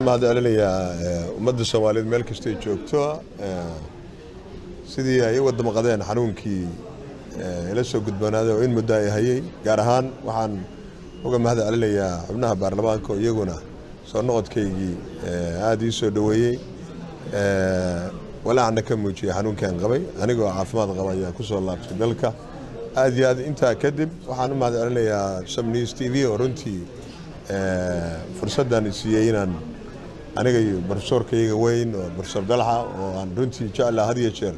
ما هذا علينا ومد السوالف ملك استيجوكتوا سيدي أي ود مقدين حنونكي لسه قد بنادى وين مداي هي جارهان وحن وقام هذا علينا حبناها برلمانكو يجونا صار نقط كيجي هذه سودوية ولا عندنا كم وجه حنون كان قبي أنا جو عفمات قبي كسر الله بسدلك هذه أنت كذب وحن ما هذا علينا سمنيس تي في ورنتي فرصة دانسيين أنا جاي برسول كي وين برسول دلها وعن رنتي جعل هذه الشر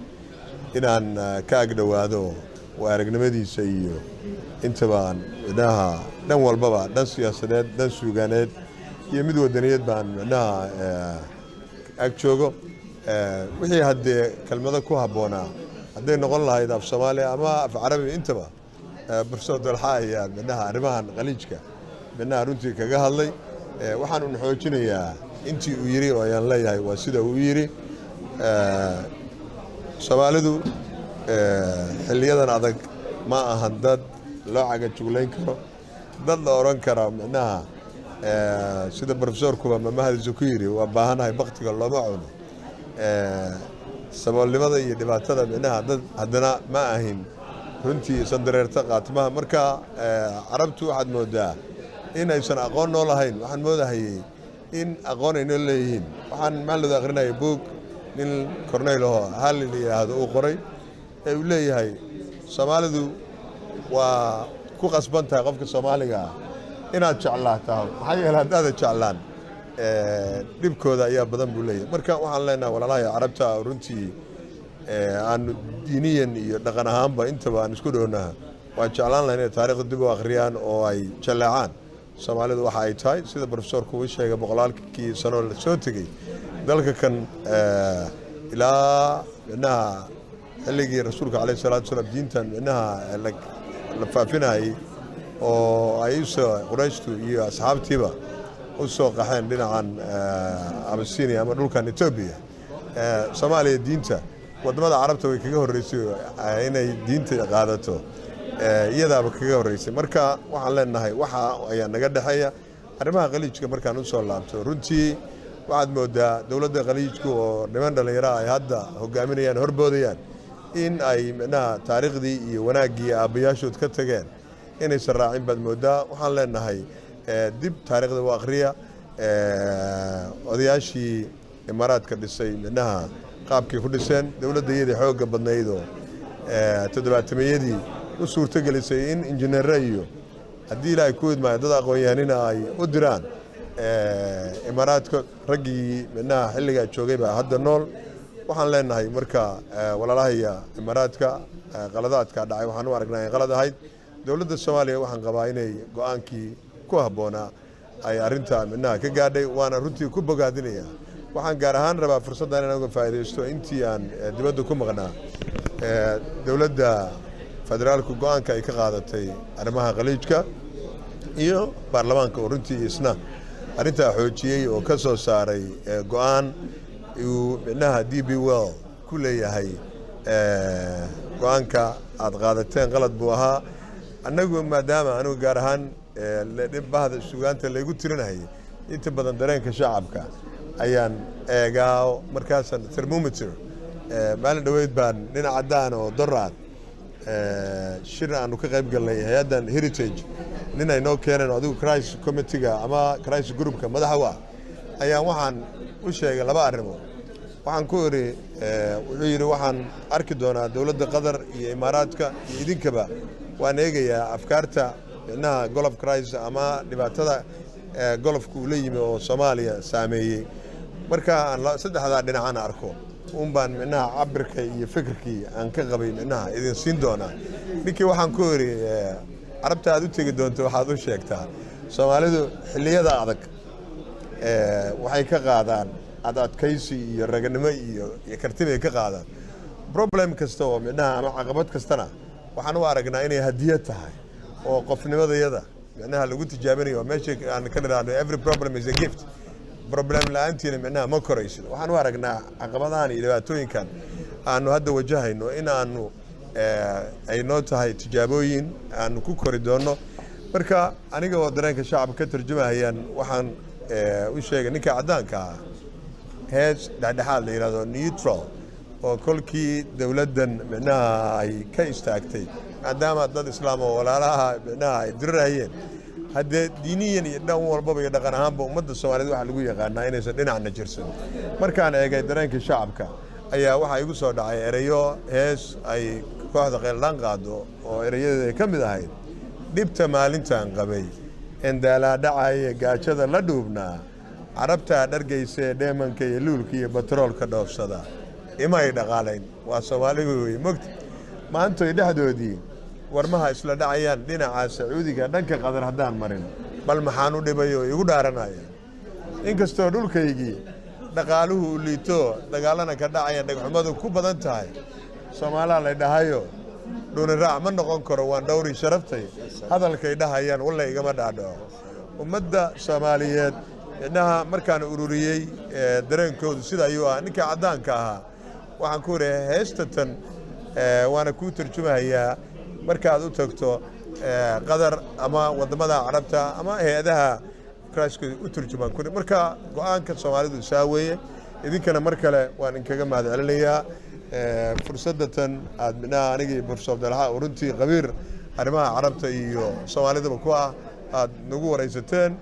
إن عن كأجد وهذا وأرجع مدي سيء أنت بان ده دم والبابا ده سياسات ده سوغانات يمدوا الدنيا بان ده أكشوجو وهي هذه كلمة كوها بونا هذه نقول لها إذا في الصومالي أما في عربي أنت با برسول دلها يعني منها رمان غليجك منها رنتي كجهلي وحنو نحوجنا يا intii uu yiri oo ayaan leeyahay waa sida uu yiri Soomaalidu xilliyadan adag ma ahan dad loo caga juglayn karo dad la oran karo macnaha sida professorku ma mahadiisu ku yiri waa baahanahay waqtiga looma cuno saboolnimada iyo dhibaatada macnaha dad haddana ma ahin runtii sandareerta qaatmaha marka Carabtu waxaad moodaa in aysan aqoon noo lahayn waxaan moodahay in aqoon ay noo leeyihiin waxaan maalada aqrinay book nin Cornelo hal ilaahay uu qoray ee uu leeyahay Soomaalidu waa ku qasbantahay qofka Soomaaliga inaad jeclaato maxay yeelaa dad jeclaan dibkooda ayaa badan buu leeyahay marka waxaan leenahay walaalaha Carabta runtii aan diiniyan iyo dhaqan ahaanba inta baan isku dhownahay waa jeclaan lahayn taariikhda dib u akhriyaan oo ay jalaacaan Soomaalidu waxa ay tahay sida professorku uu sheegay boqolaalkii sano la soo tagay dalka kan ilaa inaha xilligii rasuulka kaleey salaatu salaam diintan inaha la faafinay oo ay soo Qurayshtu iyo asxaabtiiba u soo qaxeen dhinacan Abyssinia ama dhulkan Ethiopia Soomaaliya diinta wadamada Carabta way kaga horeysay inay diinta qaadato iyadaaba kaga horeysay marka waxaan leenahay waxa ayaa naga dhaxeeya arrimaha qaliijka markaan u soo laabto runtii waxaad moodaa dawladda qaliijku oo niman dhalinyaro ay hadda hogaaminayaan horboodayaan in ay macnaha taariikhdii iyo wanaagii aabayaashood ka tageen inay saraacin bad moodaa waxaan leenahay dib taariikhda waa akhriya odayaashii imaaraadka dhisay macnaha qaabkii ku dhiseen dawladda iyada xoogga badnayd oo toddobaatameeyadii u suurto gelisay in injineer iyo hadii ilaahay ku idmaayo dad aqoon-yahanina ay u diraan imaaraadka raggii macnaha xilliga joogay baa hadda nool waxaan leenahay marka walaalaha imaaraadka qaladaadka dhacay waxaan u aragnaa in qalad ahayd dawladda Soomaaliya waxaan qabaa inay go'aankii ku habboonaa ay arinta macnaha ka gaadhay waana runtii ku bogaadinaya waxaan gaar ahaan rabaa fursaddan inaan uga faa'iideysto intii aan dibadda ku maqnaa dawladda federaalku go'aanka ay ka qaadatay arrimaha qaliijka iyo baarlamaanka oo runtii isna arinta xoojiyay oo ka soo saaray go'aan uu macnaha DB World ku leeyahay go'aanka aad qaadateen qalad buu ahaa annagu maadaama anigu gaar ahaan bahda suugaanta lagu tirinahay inta badan dareenka shacabka ayaan eegaa markaasan thermometer maalin dhaweyd baan dhinaca cadaan oo doraad shir aanu ka qayb galnay hay'adan heritage nin ay noo keeneen adigu crisis committee-ga ama crisis group-ka madaxda ayaan waxaan u sheegay laba arrimood waxaan ku iri wuxuu yiri waxaan arki doonaa dawladda Qatar iyo Imaaraadka iyo idinkaba waan eegayaa afkaarta inaha golf crisis ama dhibaatada golfku la yimi oo Soomaaliya saameeyay marka saddexda dhinacaan arko baan macnaha cabirka iyo fikirkii aan ka qabay macnaha idin siin doona ninkii waxaan ku iri Carabta aad u tagi doonto waxaad u sheegtaa Soomaalidu xilliyada adag waxay ka qaadaan adkaysi iyo raganimo iyo kartida ay ka qaadaan problem kasta oo midnaha ama caqabad kastana waxaan u aragnaa inay hadiyad tahay oo qofnimadayada midnaha lagu tijaabinayo meesha aan ka niraahdo every problem is a gift problem la'aantiina midnaha ma koraysid waxaan u aragnaa caqabadahan iyo dhibaatooyinkan aanu hadda wajahayno in aanu ay noo tahay tijaabooyin aanu ku kori doono marka aniga oo dareenka shacabka ka tarjumayaan waxaan u sheegay ninka cadaanka ah hees dhexdhexaad la yiraahdo neutral oo kolkii dawladdan midnaha ay ka istaagtay maadaama dad islaam oo walaalaha midnaha ay dirayeen haddee diiniyan iyo dhan walbaba iyo dhaqan ahaanba ummadda Soomaaliyeed waxa lagu yaqaanaa inaysan dhinacna jirsan markaan eegay dareenka shacabka ayaa waxa igu soo dhacay erayo hees ay kooxda qeeldaan qaado oo erayadeeda ka mid ahayd dhibta maalintan qabay indaala dhacay gaajada la dhuubnaa carabta dhargaysa dheemanka iyo luulka iyo batroolka dhoofsada imay dhaqaalayn waa Soomaaligu way mogti maanta ay dhexdoodii warmaha isla dhacayaan dhinaca Sacuudiga dhanka qadar hadaan marin bal maxaan u dhibayo igu dhaaranaya inkastoo dhulkaygii dhaqaaluhu u liito dagaalana ka dhacaya dhagxumadu ku badan tahay Soomaaliya la dhahayo doon raac ma noqon karo waan dhowri sharaftay hadalkay dhahayaan wallahi igama dhaadho ummadda Soomaaliyeed inaha markaan ururiyay dareenkoodu sida ayuu ah ninka cadaanka ah waxaan ku leeyahay heestatan waana ku tarjumayaa markaad u tagto qadar ama wadamada carabta ama hay'adaha crashka u tarjumaan ku marka go'aanka Soomaalidu saaweeye idinkana mar kale waan inkaga mahadcelinayaa fursadatan aad midnaha anigii Professor Abdallah runtii qabiir arrimaha carabta iyo Soomaalida ku ah aad nagu waraysateen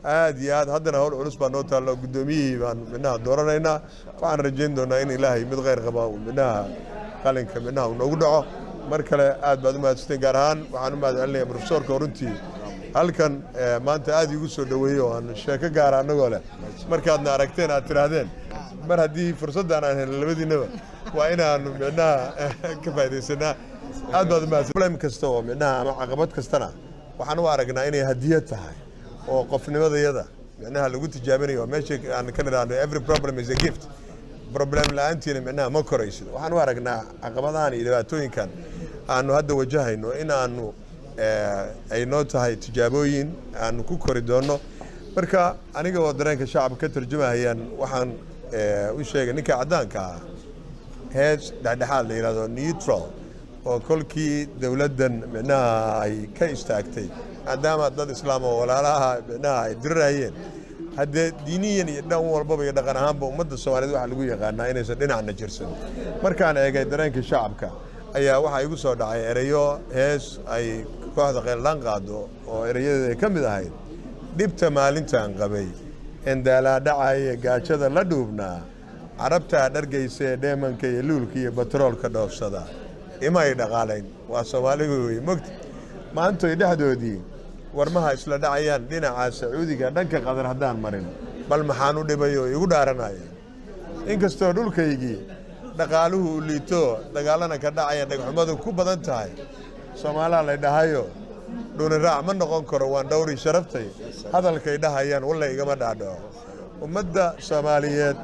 aad iyo aad haddana hawl culus baa noo taalo gudoomiyihii baan midnaha dooranaynaa waxaan rajayn doonaa in Ilaahay mid khayr qaba uu midnaha qalinka midnaha uu noogu dhaco mar kale aad baad u mahadsantiin gaar ahaan waxaan u mahadcelinayaa Professorka runtii halkan maanta aad igu soo dhaweeyo aan sheeko gaar ah anagoo leh markaadna aragteen aad tiraahdeen mar haddii fursaddan aan helno labadiinaba waa inaanu midnaha ka faa'iidaysanaa aad baad u mahadsan problem kasta oo midnaha ama caqabad kastana waxaan u aragnaa inay hadiyad tahay oo qofnimadayada midnaha lagu tijaabinayo meesha aan ka niraahdo every problem is a gift problem la'aantiina midnaha ma koraysid waxaan u aragnaa caqabadahan iyo dhibaatooyinkan aanu hadda wajahayno in aanu ay noo tahay tijaabooyin aanu ku kori doono marka aniga oo dareenka shacabka ka tarjumayaan waxaan u sheegay ninka cadaanka ah hees dhexdhexaad la yiraahdo neutral oo kolkii dawladdan midnaha ay ka istaagtay maadaama dad islaam oo walaalaha midnaha ay dirayeen haddee diiniyan iyo dhan walbaba iyo dhaqan ahaanba ummadda Soomaaliyeed waxa lagu yaqaanaa inaysan dhinacna jirsan markaan eegay dareenka shacabka ayaa waxa igu soo dhacay erayo hees ay kooxda qeeldaan qaado oo erayadeeda ka mid ahayd dhibta maalintan qabay indaala dhacay gaajada la dhuubnaa carabta dhargaysa dheemanka iyo luulka iyo batroolka dhoofsada imay dhaqaalayn waa Soomaaligu way mogti maanta ay dhexdoodii warmaha isla dhacayaan dhinaca Sacuudiga dhanka qadar hadaan marin bal maxaan u dhibayo igu dhaaranaya inkastoo dhulkaygii dhaqaaluhu u liito dagaalana ka dhacaya dhagxumadu ku badan tahay Soomaaliya la dhahayo doon raac ma noqon karo waan dhowri sharaftay hadalkay dhahayaan wallahi igama dhaadho ummadda Soomaaliyeed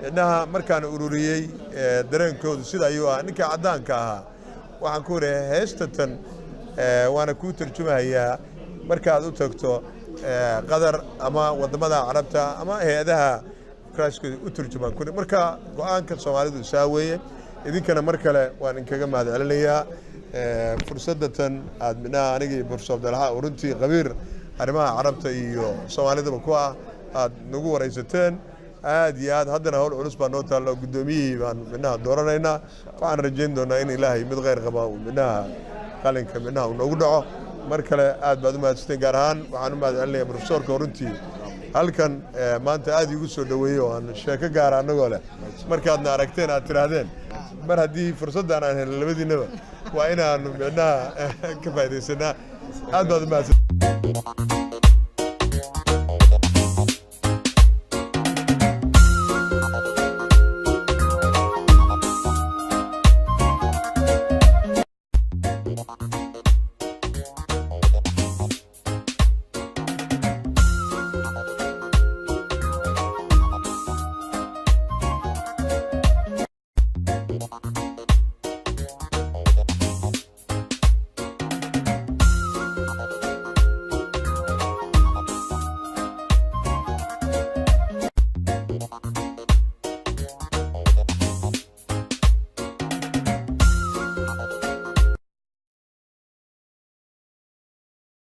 inaha markaan ururiyay dareenkoodu sida ayuu ah ninka cadaanka ah waxaan ku leeyahay heestatan waana ku tarjumayaa markaad u tagto qadar ama wadamada carabta ama hay'adaha crashka u tarjumaan ku marka go'aanka Soomaalidu saaweeye idinkana mar kale waan inkaga mahadcelinayaa fursadatan aad midnaha anigii Professor Abdallah runtii qabiir arrimaha carabta iyo Soomaalida ku ah aad nagu waraysateen aad iyo aad haddana hawl culus baa noo taalo gudoomiyihii baan midnaha dooranaynaa waxaan rajayn doonaa in Ilaahay mid khayr qaba uu midnaha qalinka midnaha uu noogu dhaco mar kale aad baad u mahadsantiin gaar ahaan waxaan u mahadcelinayaa Professorka runtii halkan maanta aad igu soo dhaweeyo aan sheeko gaar ah anagoo leh markaadna aragteen aad tiraahdeen mar haddii fursaddan aan helno labadiinaba waa inaanu midnaha ka faa'iidaysanaa aad baad u mahadsantiin